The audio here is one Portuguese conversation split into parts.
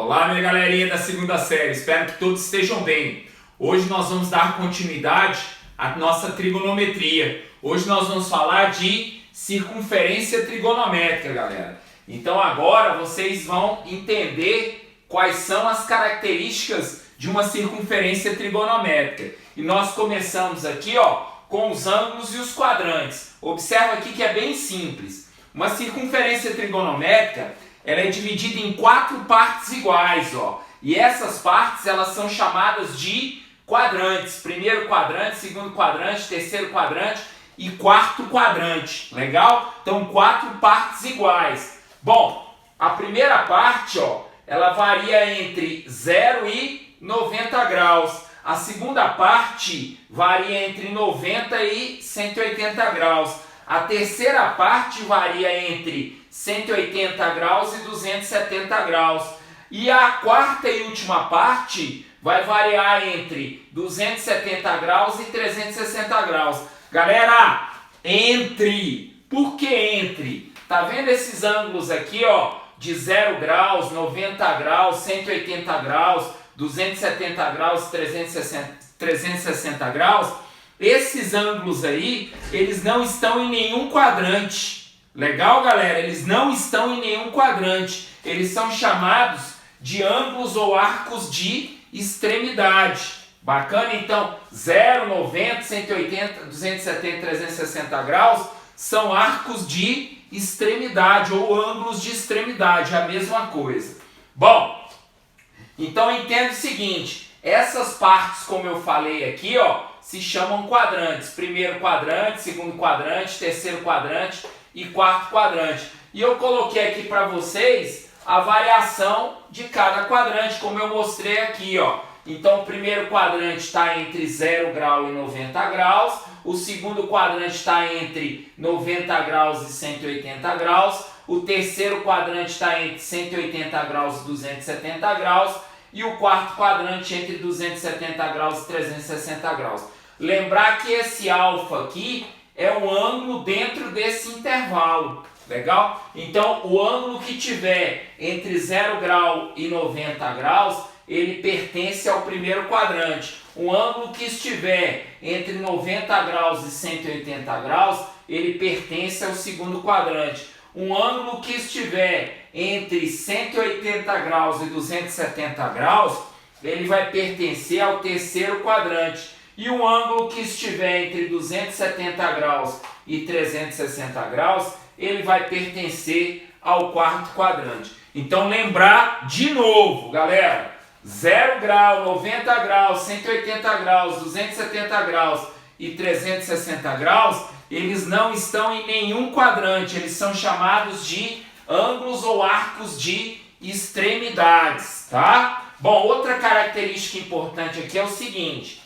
Olá, minha galerinha da segunda série, espero que todos estejam bem. Hoje nós vamos dar continuidade à nossa trigonometria. Hoje nós vamos falar de circunferência trigonométrica, galera. Então agora vocês vão entender quais são as características de uma circunferência trigonométrica. E nós começamos aqui, com os ângulos e os quadrantes. Observa aqui que é bem simples. Uma circunferência trigonométrica, ela é dividida em 4 partes iguais, E essas partes, elas são chamadas de quadrantes. Primeiro quadrante, segundo quadrante, terceiro quadrante e quarto quadrante. Legal? Então, 4 partes iguais. Bom, a primeira parte, ela varia entre 0 e 90 graus. A segunda parte varia entre 90 e 180 graus. A terceira parte varia entre 180 graus e 270 graus. E a quarta e última parte vai variar entre 270 graus e 360 graus. Galera, entre. Por que entre? Tá vendo esses ângulos aqui, de 0 graus, 90 graus, 180 graus, 270 graus, 360 graus? Esses ângulos aí, eles não estão em nenhum quadrante. Legal, galera? Eles não estão em nenhum quadrante. Eles são chamados de ângulos ou arcos de extremidade. Bacana? Então, 0, 90, 180, 270, 360 graus são arcos de extremidade ou ângulos de extremidade. É a mesma coisa. Bom, então entenda o seguinte. Essas partes, como eu falei aqui, se chamam quadrantes. Primeiro quadrante, segundo quadrante, terceiro quadrante e quarto quadrante. E eu coloquei aqui para vocês a variação de cada quadrante, como eu mostrei aqui, Então, o primeiro quadrante está entre 0 grau e 90 graus. O segundo quadrante está entre 90 graus e 180 graus. O terceiro quadrante está entre 180 graus e 270 graus. E o quarto quadrante entre 270 graus e 360 graus. Lembrar que esse alfa aqui é um ângulo dentro desse intervalo. Legal? Então, o ângulo que tiver entre 0 grau e 90 graus, ele pertence ao primeiro quadrante. O ângulo que estiver entre 90 graus e 180 graus, ele pertence ao segundo quadrante. Um ângulo que estiver entre 180 graus e 270 graus, ele vai pertencer ao terceiro quadrante. E um ângulo que estiver entre 270 graus e 360 graus, ele vai pertencer ao quarto quadrante. Então, lembrar de novo, galera, 0 grau, 90 graus, 180 graus, 270 graus e 360 graus, eles não estão em nenhum quadrante, eles são chamados de ângulos ou arcos de extremidades, tá? Bom, outra característica importante aqui é o seguinte: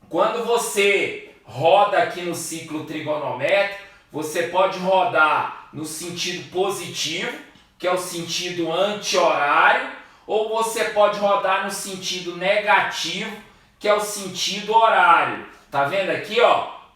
quando você roda aqui no ciclo trigonométrico, você pode rodar no sentido positivo, que é o sentido anti-horário, ou você pode rodar no sentido negativo, que é o sentido horário. Tá vendo aqui,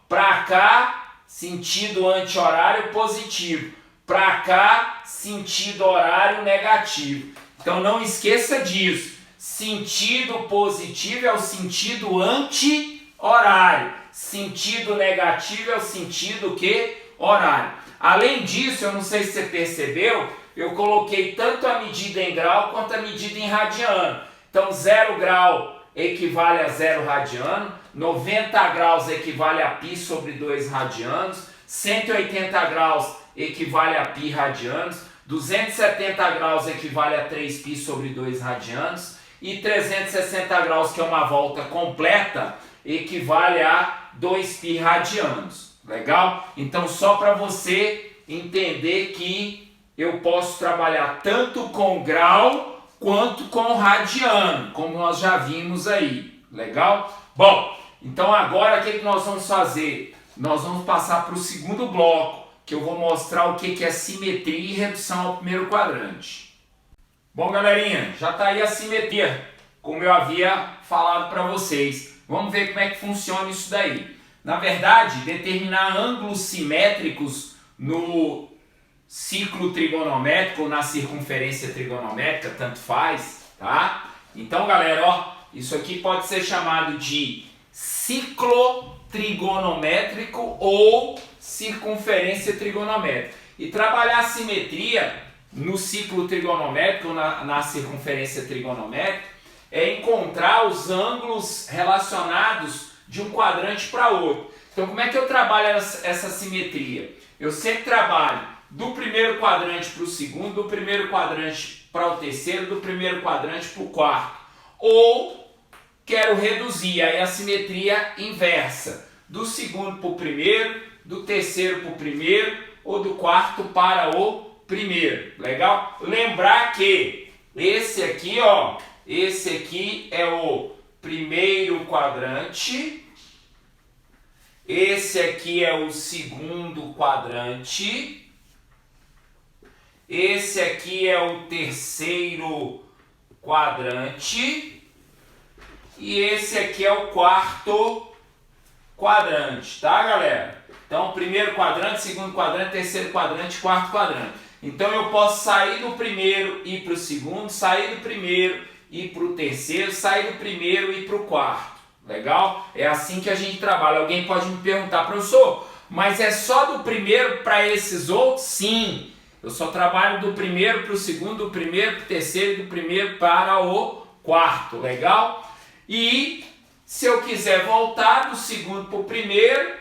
Pra cá, sentido anti-horário positivo. Pra cá, sentido horário negativo. Então não esqueça disso. Sentido positivo é o sentido anti-horário. Sentido negativo é o sentido horário. Além disso, eu não sei se você percebeu, eu coloquei tanto a medida em grau quanto a medida em radiano. Então 0 grau equivale a 0 radiano, 90 graus equivale a π sobre 2 radianos, 180 graus equivale a π radianos, 270 graus equivale a 3π sobre 2 radianos e 360 graus, que é uma volta completa, equivale a 2π radianos. Legal? Então, só para você entender que eu posso trabalhar tanto com grau quanto com radiano, como nós já vimos aí. Legal? Bom, então agora o que nós vamos fazer? Nós vamos passar para o segundo bloco, que eu vou mostrar o que é simetria e redução ao primeiro quadrante. Bom, galerinha, já está aí a simetria, como eu havia falado para vocês. Vamos ver como é que funciona isso daí. Na verdade, determinar ângulos simétricos no ciclo trigonométrico ou na circunferência trigonométrica, tanto faz, tá? Então, galera, ó, isso aqui pode ser chamado de ciclo trigonométrico ou circunferência trigonométrica. E trabalhar a simetria no ciclo trigonométrico ou na circunferência trigonométrica é encontrar os ângulos relacionados de um quadrante para outro. Então, como é que eu trabalho essa simetria? Eu sempre trabalho do primeiro quadrante para o segundo, do primeiro quadrante para o terceiro, do primeiro quadrante para o quarto. Ou quero reduzir aí a simetria inversa, do segundo para o primeiro, do terceiro para o primeiro ou do quarto para o primeiro. Legal? Lembrar que esse aqui, ó, esse aqui é o primeiro quadrante, esse aqui é o segundo quadrante, esse aqui é o terceiro quadrante e esse aqui é o quarto quadrante, tá, galera? Então, primeiro quadrante, segundo quadrante, terceiro quadrante, quarto quadrante. Então, eu posso sair do primeiro e ir para o segundo, sair do primeiro e ir para o terceiro, sair do primeiro e ir para o quarto. Legal? É assim que a gente trabalha. Alguém pode me perguntar, professor, mas é só do primeiro para esses outros? Sim. Eu só trabalho do primeiro para o segundo, do primeiro para o terceiro, do primeiro para o quarto. Legal? E se eu quiser voltar do segundo para o primeiro,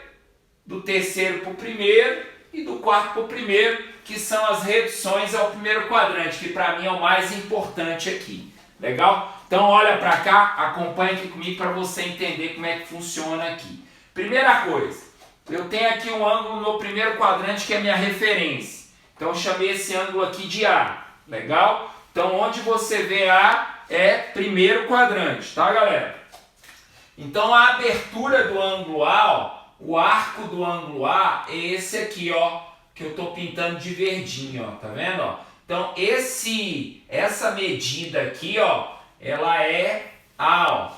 do terceiro para o primeiro e do quarto para o primeiro, que são as reduções ao primeiro quadrante, que para mim é o mais importante aqui. Legal? Então olha para cá, acompanha aqui comigo para você entender como é que funciona aqui. Primeira coisa, eu tenho aqui um ângulo no primeiro quadrante que é minha referência. Então eu chamei esse ângulo aqui de A. Legal? Então onde você vê A é primeiro quadrante, tá, galera? Então a abertura do ângulo A, ó, o arco do ângulo A é esse aqui, ó, que eu estou pintando de verdinho, ó, tá vendo, ó? Então essa medida aqui, ó, ela é A, ó.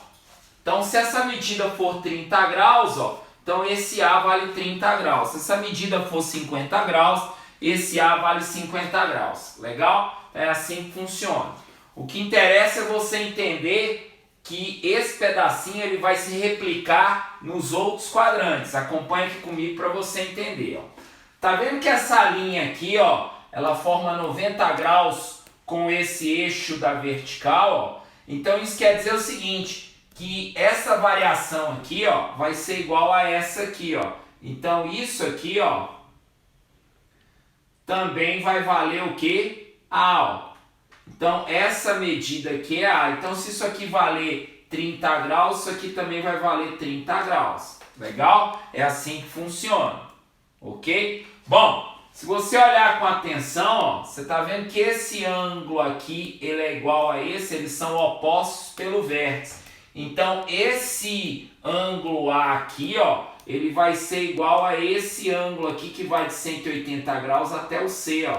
Então se essa medida for 30 graus, ó, então esse A vale 30 graus. Se essa medida for 50 graus, esse A vale 50 graus. Legal? É assim que funciona. O que interessa é você entender que esse pedacinho ele vai se replicar nos outros quadrantes. Acompanhe aqui comigo para você entender. Ó. Tá vendo que essa linha aqui, ó, ela forma 90 graus com esse eixo da vertical? Ó. Então isso quer dizer o seguinte, que essa variação aqui, ó, vai ser igual a essa aqui, ó. Então isso aqui, ó, também vai valer o quê? A, ó. Então essa medida aqui é A. Então se isso aqui valer 30 graus, isso aqui também vai valer 30 graus. Legal? É assim que funciona. Ok? Bom, se você olhar com atenção, ó, você está vendo que esse ângulo aqui ele é igual a esse, eles são opostos pelo vértice. Então esse ângulo A aqui, ó, ele vai ser igual a esse ângulo aqui que vai de 180 graus até o C, ó.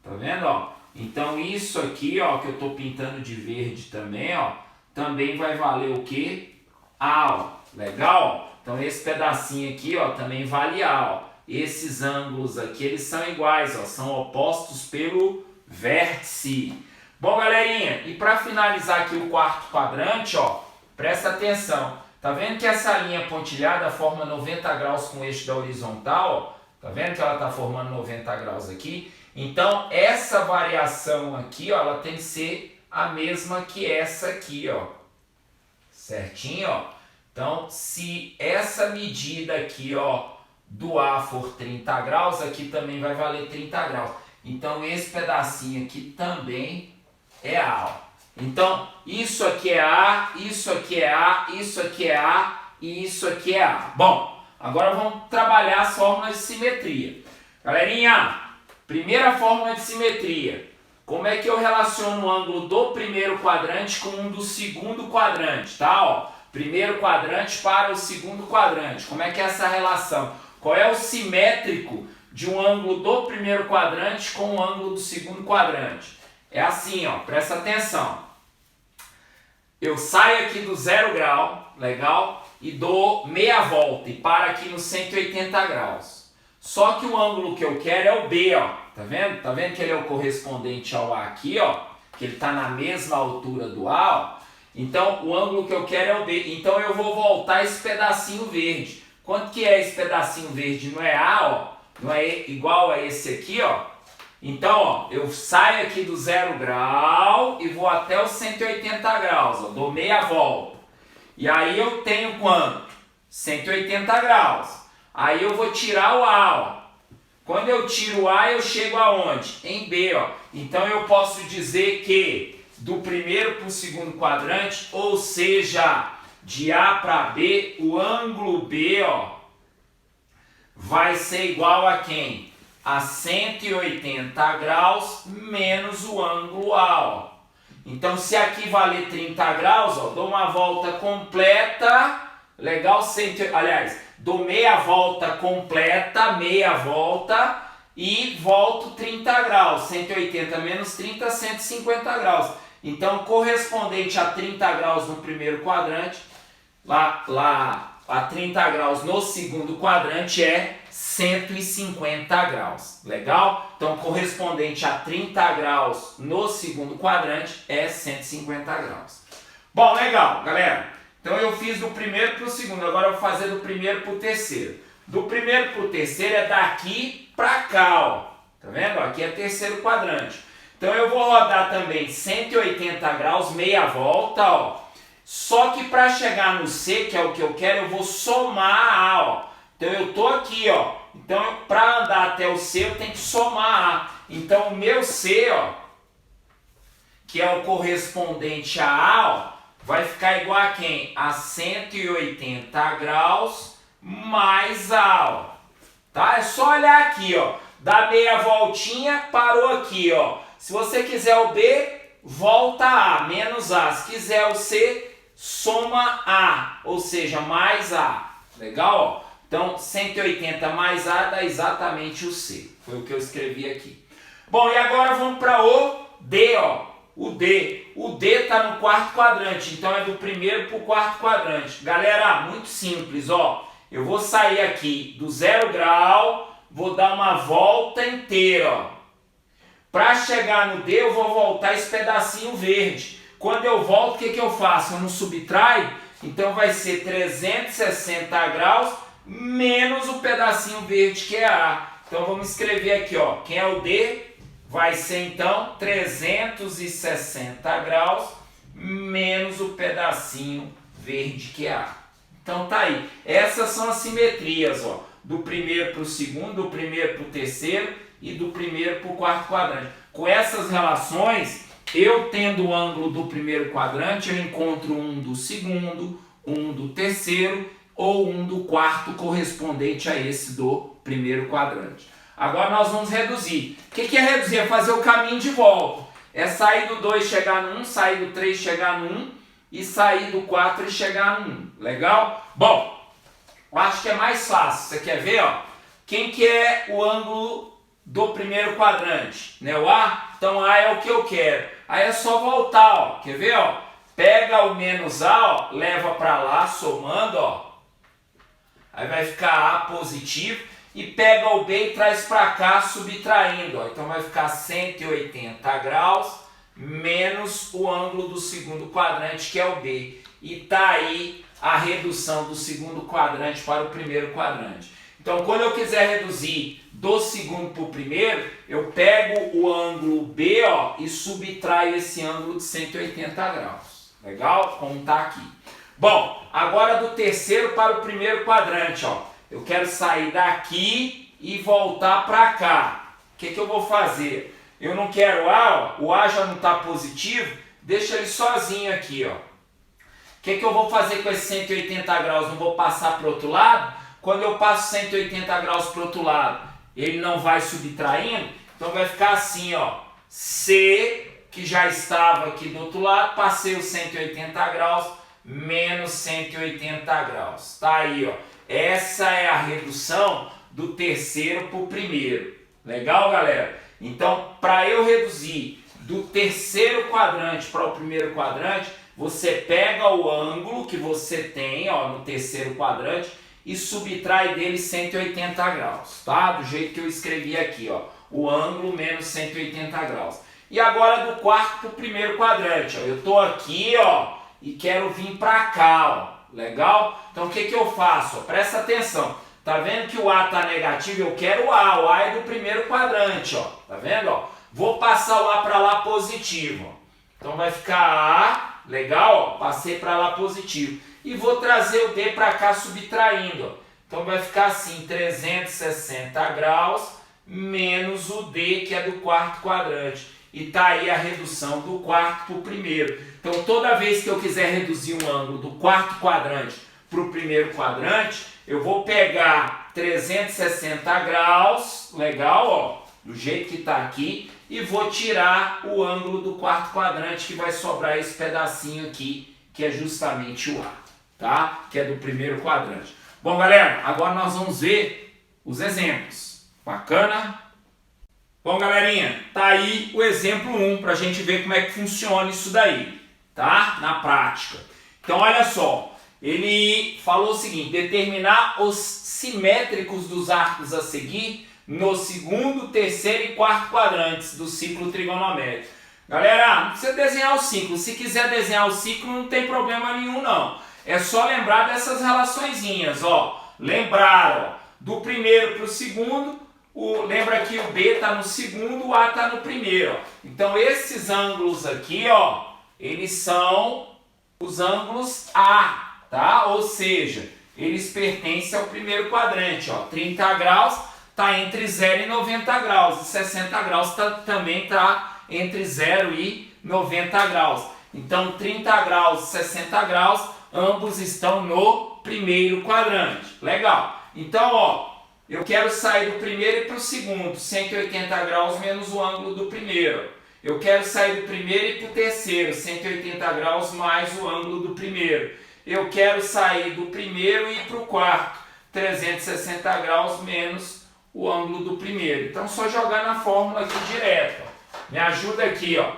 Tá vendo, ó? Então isso aqui, ó, que eu tô pintando de verde também, ó, também vai valer o quê? A, ó. Legal? Então esse pedacinho aqui, ó, também vale A, ó. Esses ângulos aqui, eles são iguais, ó, são opostos pelo vértice. Bom, galerinha, e para finalizar aqui o quarto quadrante, ó, presta atenção. Tá vendo que essa linha pontilhada forma 90 graus com o eixo da horizontal? Ó? Tá vendo que ela está formando 90 graus aqui? Então, essa variação aqui, ó, ela tem que ser a mesma que essa aqui, ó. Certinho, ó? Então, se essa medida aqui, ó, do A for 30 graus, aqui também vai valer 30 graus. Então, esse pedacinho aqui também é A, ó. Então, isso aqui é A, isso aqui é A, isso aqui é A e isso aqui é A. Bom, agora vamos trabalhar as fórmulas de simetria. Galerinha, primeira fórmula de simetria. Como é que eu relaciono o ângulo do primeiro quadrante com um do segundo quadrante, tá? Ó, primeiro quadrante para o segundo quadrante. Como é que é essa relação? Qual é o simétrico de um ângulo do primeiro quadrante com o ângulo do segundo quadrante? É assim, ó, presta atenção. Eu saio aqui do 0 grau, legal? E dou meia volta e paro aqui no 180 graus. Só que o ângulo que eu quero é o B, ó. Tá vendo? Tá vendo que ele é o correspondente ao A aqui, ó? Que ele tá na mesma altura do A, ó. Então, o ângulo que eu quero é o B. Então, eu vou voltar esse pedacinho verde. Quanto que é esse pedacinho verde? Não é A, ó? Não é igual a esse aqui, ó? Então, ó, eu saio aqui do 0 grau e vou até os 180 graus, ó. Dou meia volta. E aí eu tenho quanto? 180 graus. Aí eu vou tirar o A, ó. Quando eu tiro o A, eu chego aonde? Em B, ó. Então eu posso dizer que do primeiro para o segundo quadrante, ou seja, de A para B, o ângulo B, ó, vai ser igual a quem? A 180 graus menos o ângulo A, ó. Então, se aqui valer 30 graus, ó, dou uma volta completa, legal, aliás, dou meia volta completa, meia volta, e volto 30 graus, 180 menos 30, 150 graus. Então, correspondente a 30 graus no primeiro quadrante, lá a 30 graus no segundo quadrante é 150 graus. Legal? Então, correspondente a 30 graus no segundo quadrante é 150 graus. Bom, legal, galera. Então, eu fiz do primeiro para o segundo. Agora, eu vou fazer do primeiro para o terceiro. Do primeiro para o terceiro é daqui para cá, ó. Tá vendo? Aqui é terceiro quadrante. Então, eu vou rodar também 180 graus, meia volta, ó. Só que para chegar no C, que é o que eu quero, eu vou somar A, ó. Então, eu tô aqui, ó. Então, para andar até o C, eu tenho que somar A. Então, o meu C, ó, que é o correspondente a A, ó, vai ficar igual a quem? A 180 graus mais A, ó. Tá? É só olhar aqui, ó. Dá meia voltinha, parou aqui, ó. Se você quiser o B, volta A, menos A. Se quiser o C, soma A, ou seja, mais A. Legal? Ó? Então, 180 mais A dá exatamente o C. Foi o que eu escrevi aqui. Bom, e agora vamos para o D, ó. O D. O D está no quarto quadrante, então é do primeiro para o quarto quadrante. Galera, muito simples, ó. Eu vou sair aqui do 0 grau, vou dar uma volta inteira, ó. Para chegar no D, eu vou voltar esse pedacinho verde. Quando eu volto, o que eu faço? Eu não subtraio? Então vai ser 360 graus menos o pedacinho verde que é A. Então vamos escrever aqui, ó. Quem é o D? Vai ser então 360 graus menos o pedacinho verde que é A. Então tá aí. Essas são as simetrias, ó. Do primeiro para o segundo, do primeiro para o terceiro e do primeiro para o quarto quadrante. Com essas relações, eu tendo o ângulo do primeiro quadrante, eu encontro um do segundo, um do terceiro ou um do quarto correspondente a esse do primeiro quadrante. Agora nós vamos reduzir. O que é reduzir? É fazer o caminho de volta. É sair do 2 chegar no 1, sair do 3 chegar no 1 e sair do 4 e chegar no 1. Legal? Bom, eu acho que é mais fácil. Você quer ver? Ó? Quem que é o ângulo do primeiro quadrante? Né? O A? Então A é o que eu quero. Aí é só voltar. Ó. Quer ver? Ó? Pega o menos A, ó, leva para lá, somando. Ó. Aí vai ficar A positivo. E pega o B e traz para cá, subtraindo. Ó. Então vai ficar 180 graus menos o ângulo do segundo quadrante, que é o B. E tá aí a redução do segundo quadrante para o primeiro quadrante. Então, quando eu quiser reduzir do segundo para o primeiro, eu pego o ângulo B, ó, e subtraio esse ângulo de 180 graus. Legal? Como está aqui. Bom, agora do terceiro para o primeiro quadrante, ó. Eu quero sair daqui e voltar para cá. O que eu vou fazer? Eu não quero A, ó, o A já não está positivo, deixa ele sozinho aqui, ó. O que eu vou fazer com esse 180 graus? Não vou passar para o outro lado? Quando eu passo 180 graus para o outro lado, ele não vai subtraindo? Então vai ficar assim, ó. C, que já estava aqui do outro lado, passei os 180 graus, menos 180 graus. Tá aí, ó. Essa é a redução do terceiro para o primeiro. Legal, galera? Então, para eu reduzir do terceiro quadrante para o primeiro quadrante, você pega o ângulo que você tem, ó, no terceiro quadrante e subtrai dele 180 graus, tá? Do jeito que eu escrevi aqui, ó. o ângulo menos 180 graus. E agora do quarto para o primeiro quadrante, ó. Eu estou aqui, ó, e quero vir para cá, ó. Legal? Então o que eu faço? Ó, presta atenção. Tá vendo que o A está negativo? Eu quero o A é do primeiro quadrante, ó. Tá vendo? Ó? Vou passar o A para lá positivo. Ó. Então vai ficar A, legal? Ó. Passei para lá positivo. E vou trazer o D para cá subtraindo. Ó. Então vai ficar assim, 360 graus menos o D, que é do quarto quadrante. E tá aí a redução do quarto para o primeiro. Então toda vez que eu quiser reduzir um ângulo do quarto quadrante para o primeiro quadrante, eu vou pegar 360 graus, legal, ó, do jeito que está aqui, e vou tirar o ângulo do quarto quadrante, que vai sobrar esse pedacinho aqui, que é justamente o A, tá? Que é do primeiro quadrante. Bom, galera, agora nós vamos ver os exemplos. Bacana? Bom, galerinha, tá aí o exemplo 1 para a gente ver como é que funciona isso daí, tá? Na prática. Então, olha só. Ele falou o seguinte: determinar os simétricos dos arcos a seguir no segundo, terceiro e quarto quadrantes do ciclo trigonométrico. Galera, não precisa desenhar o ciclo. Se quiser desenhar o ciclo, não tem problema nenhum, não. É só lembrar dessas relaçõezinhas, ó. Lembrar, ó, do primeiro para o segundo. Lembra que o B está no segundo, o A está no primeiro. Ó. Então, esses ângulos aqui, ó, eles são os ângulos A. Tá? Ou seja, eles pertencem ao primeiro quadrante. Ó. 30 graus está entre 0 e 90 graus. E 60 graus também está entre 0 e 90 graus. Então, 30 graus e 60 graus, ambos estão no primeiro quadrante. Legal. Então, ó, eu quero sair do primeiro e para o segundo. 180 graus menos o ângulo do primeiro. Eu quero sair do primeiro e para o terceiro. 180 graus mais o ângulo do primeiro. Eu quero sair do primeiro e ir para o quarto, 360 graus menos o ângulo do primeiro. Então, só jogar na fórmula aqui direto. Ó. Me ajuda aqui, ó.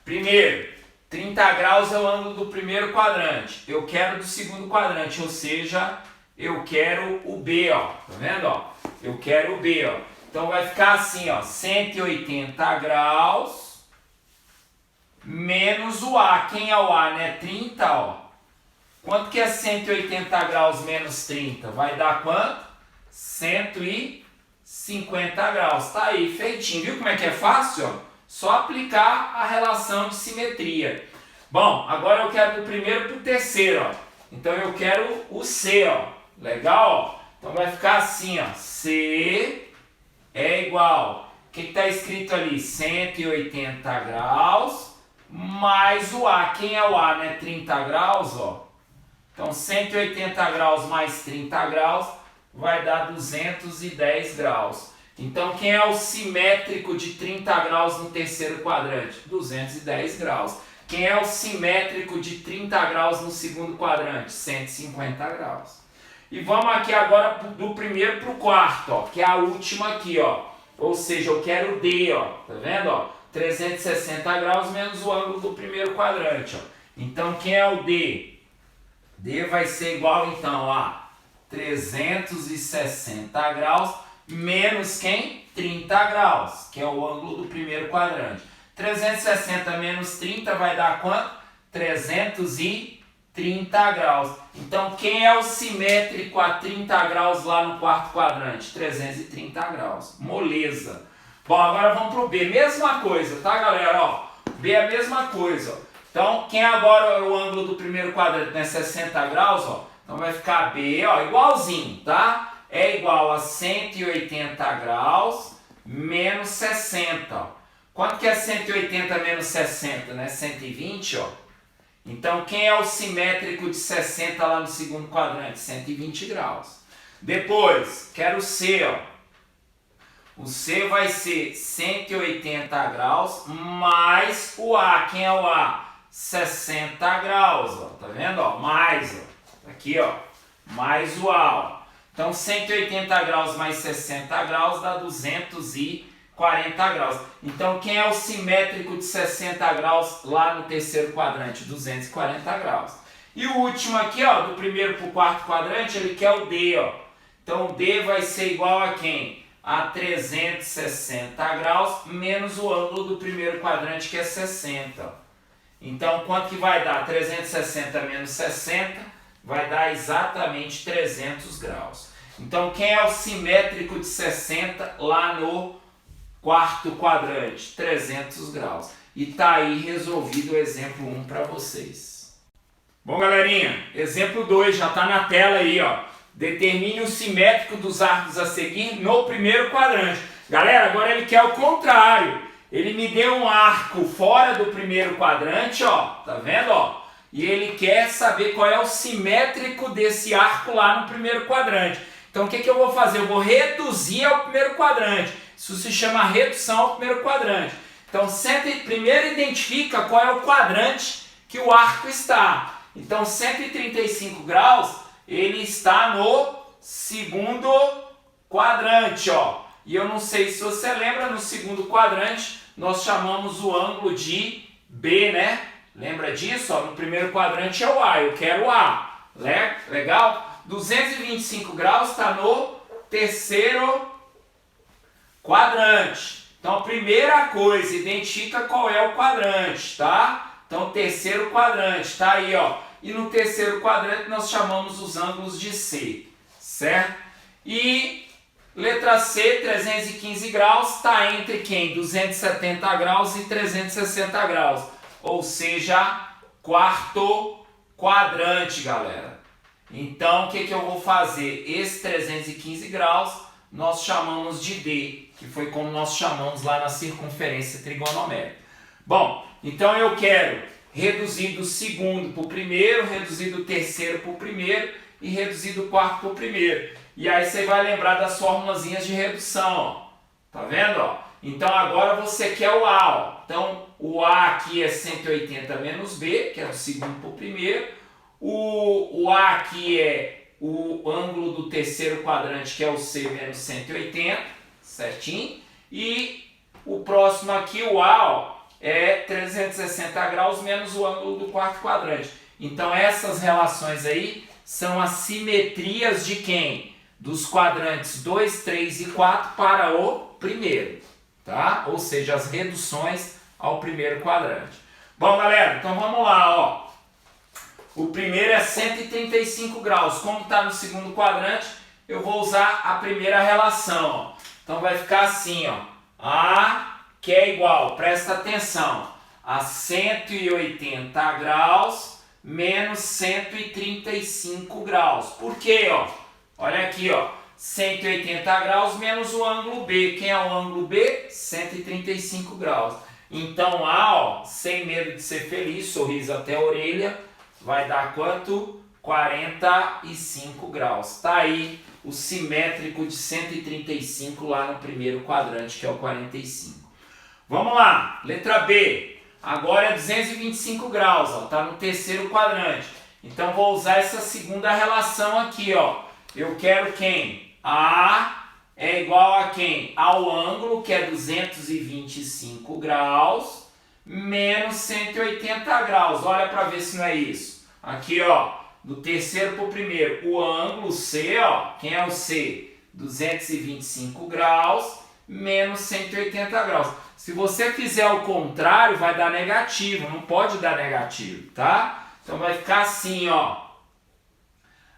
Primeiro, 30 graus é o ângulo do primeiro quadrante. Eu quero do segundo quadrante, ou seja, eu quero o B, ó. Tá vendo, ó? Eu quero o B, ó. Então, vai ficar assim, ó, 180 graus menos o A. Quem é o A, né? 30, ó. Quanto que é 180 graus menos 30? Vai dar quanto? 150 graus. Tá aí, feitinho. Viu como é que é fácil? Ó? Só aplicar a relação de simetria. Bom, agora eu quero do primeiro para o terceiro. Ó. Então eu quero o C. Ó. Legal? Ó. Então vai ficar assim. Ó. C é igual. O que está escrito ali? 180 graus mais o A. Quem é o A, né? 30 graus, ó. Então, 180 graus mais 30 graus vai dar 210 graus. Então, quem é o simétrico de 30 graus no terceiro quadrante? 210 graus. Quem é o simétrico de 30 graus no segundo quadrante? 150 graus. E vamos aqui agora do primeiro para o quarto, ó, que é a última aqui, ó. Ou seja, eu quero D, ó. Tá vendo, ó? 360 graus menos o ângulo do primeiro quadrante, ó. Então, quem é o D? D vai ser igual, então, a 360 graus menos quem? 30 graus, que é o ângulo do primeiro quadrante. 360 menos 30 vai dar quanto? 330 graus. Então, quem é o simétrico a 30 graus lá no quarto quadrante? 330 graus. Moleza. Bom, agora vamos para o B. Mesma coisa, tá, galera? Ó, B é a mesma coisa, ó. Então, quem agora é o ângulo do primeiro quadrante, né? 60 graus, ó. Então vai ficar B, ó, igualzinho, tá? É igual a 180 graus menos 60, ó. Quanto que é 180 menos 60, né? 120, ó. Então, quem é o simétrico de 60 lá no segundo quadrante? 120 graus. Depois, quero o C, ó. O C vai ser 180 graus mais o A. Quem é o A? 60 graus, ó. Tá vendo, ó? Mais, ó. Aqui, ó. Mais o A, ó. Então, 180 graus mais 60 graus dá 240 graus. Então, quem é o simétrico de 60 graus lá no terceiro quadrante? 240 graus. E o último aqui, ó, do primeiro para o quarto quadrante, ele quer o D, ó. Então, o D vai ser igual a quem? a 360 graus menos o ângulo do primeiro quadrante, que é 60. Então, quanto que vai dar? 360 menos 60 vai dar exatamente 300 graus. Então, quem é o simétrico de 60 lá no quarto quadrante? 300 graus. E tá aí resolvido o exemplo 1 para vocês. Bom, galerinha, exemplo 2 já está na tela aí, ó. Determine o simétrico dos arcos a seguir no primeiro quadrante. Galera, agora ele quer o contrário. Ele me deu um arco fora do primeiro quadrante, ó. Tá vendo, ó? E ele quer saber qual é o simétrico desse arco lá no primeiro quadrante. Então, o que eu vou fazer? Eu vou reduzir ao primeiro quadrante. Isso se chama redução ao primeiro quadrante. Então, primeiro identifica qual é o quadrante que o arco está. Então, 135 graus, ele está no segundo quadrante, ó. E eu não sei se você lembra, no segundo quadrante, nós chamamos o ângulo de B, né? Lembra disso? Ó, no primeiro quadrante é o A, eu quero o A. Legal? 225 graus está no terceiro quadrante. Então, a primeira coisa, identifica qual é o quadrante, tá? Então, terceiro quadrante, tá aí, ó. E no terceiro quadrante nós chamamos os ângulos de C, certo? E letra C, 315 graus, está entre quem? 270 graus e 360 graus. Ou seja, quarto quadrante, galera. Então, o que eu vou fazer? Esse 315 graus nós chamamos de D, que foi como nós chamamos lá na circunferência trigonométrica. Bom, então eu quero reduzir do segundo para o primeiro, reduzir do terceiro para o primeiro e reduzir do quarto para o primeiro. E aí você vai lembrar das formulazinhas de redução, ó. Tá vendo, ó? Então agora você quer o A, ó. Então o A aqui é 180 menos B, que é o segundo para o primeiro. O A aqui é o ângulo do terceiro quadrante, que é o C menos 180, certinho? E o próximo aqui, o A, ó, é 360 graus menos o ângulo do quarto quadrante. Então essas relações aí são as simetrias de quem? Dos quadrantes 2, 3 e 4 para o primeiro, tá? Ou seja, as reduções ao primeiro quadrante. Bom, galera, então vamos lá, ó. O primeiro é 135 graus. Como está no segundo quadrante, eu vou usar a primeira relação, ó. Então vai ficar assim, ó. A que é igual, presta atenção, a 180 graus menos 135 graus. Por quê, ó? Olha aqui, ó. 180 graus menos o ângulo B. Quem é o ângulo B? 135 graus. Então A, ó, sem medo de ser feliz, sorriso até a orelha, vai dar quanto? 45 graus. Tá aí o simétrico de 135 lá no primeiro quadrante, que é o 45. Vamos lá, letra B. Agora é 225 graus, ó, tá no terceiro quadrante. Então vou usar essa segunda relação aqui, ó. Eu quero quem? A é igual a quem? Ao ângulo, que é 225 graus, menos 180 graus. Olha para ver se não é isso. Aqui, ó, do terceiro para o primeiro, o ângulo C, ó, quem é o C? 225 graus, menos 180 graus. Se você fizer o contrário, vai dar negativo, não pode dar negativo, tá? Então vai ficar assim, ó.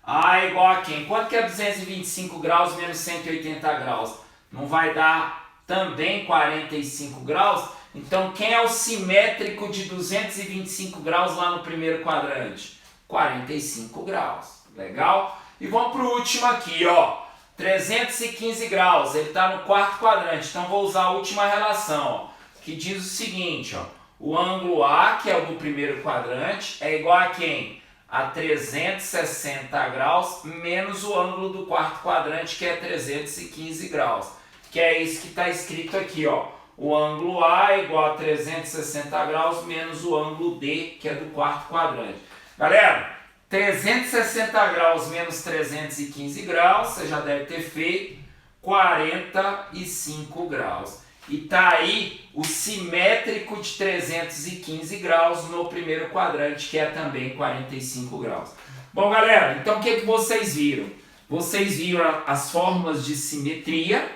A é igual a quem? Quanto que é 225 graus menos 180 graus? Não vai dar também 45 graus? Então quem é o simétrico de 225 graus lá no primeiro quadrante? 45 graus. Legal? E vamos para o último aqui, ó. 315 graus, ele está no quarto quadrante, então vou usar a última relação, ó, que diz o seguinte, ó, o ângulo A, que é o do primeiro quadrante, é igual a quem? A 360 graus menos o ângulo do quarto quadrante, que é 315 graus, que é isso que está escrito aqui, ó, o ângulo A é igual a 360 graus menos o ângulo D, que é do quarto quadrante. Galera, 360 graus menos 315 graus, você já deve ter feito, 45 graus. E tá aí o simétrico de 315 graus no primeiro quadrante, que é também 45 graus. Bom, galera, então o que vocês viram? Vocês viram as fórmulas de simetria,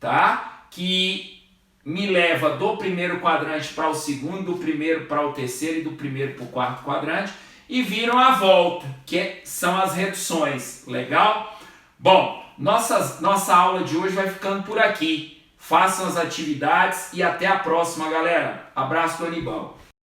tá? Que me leva do primeiro quadrante para o segundo, do primeiro para o terceiro e do primeiro para o quarto quadrante, e viram a volta, que são as reduções. Legal? Bom, nossa aula de hoje vai ficando por aqui. Façam as atividades e até a próxima, galera. Abraço do Anibal.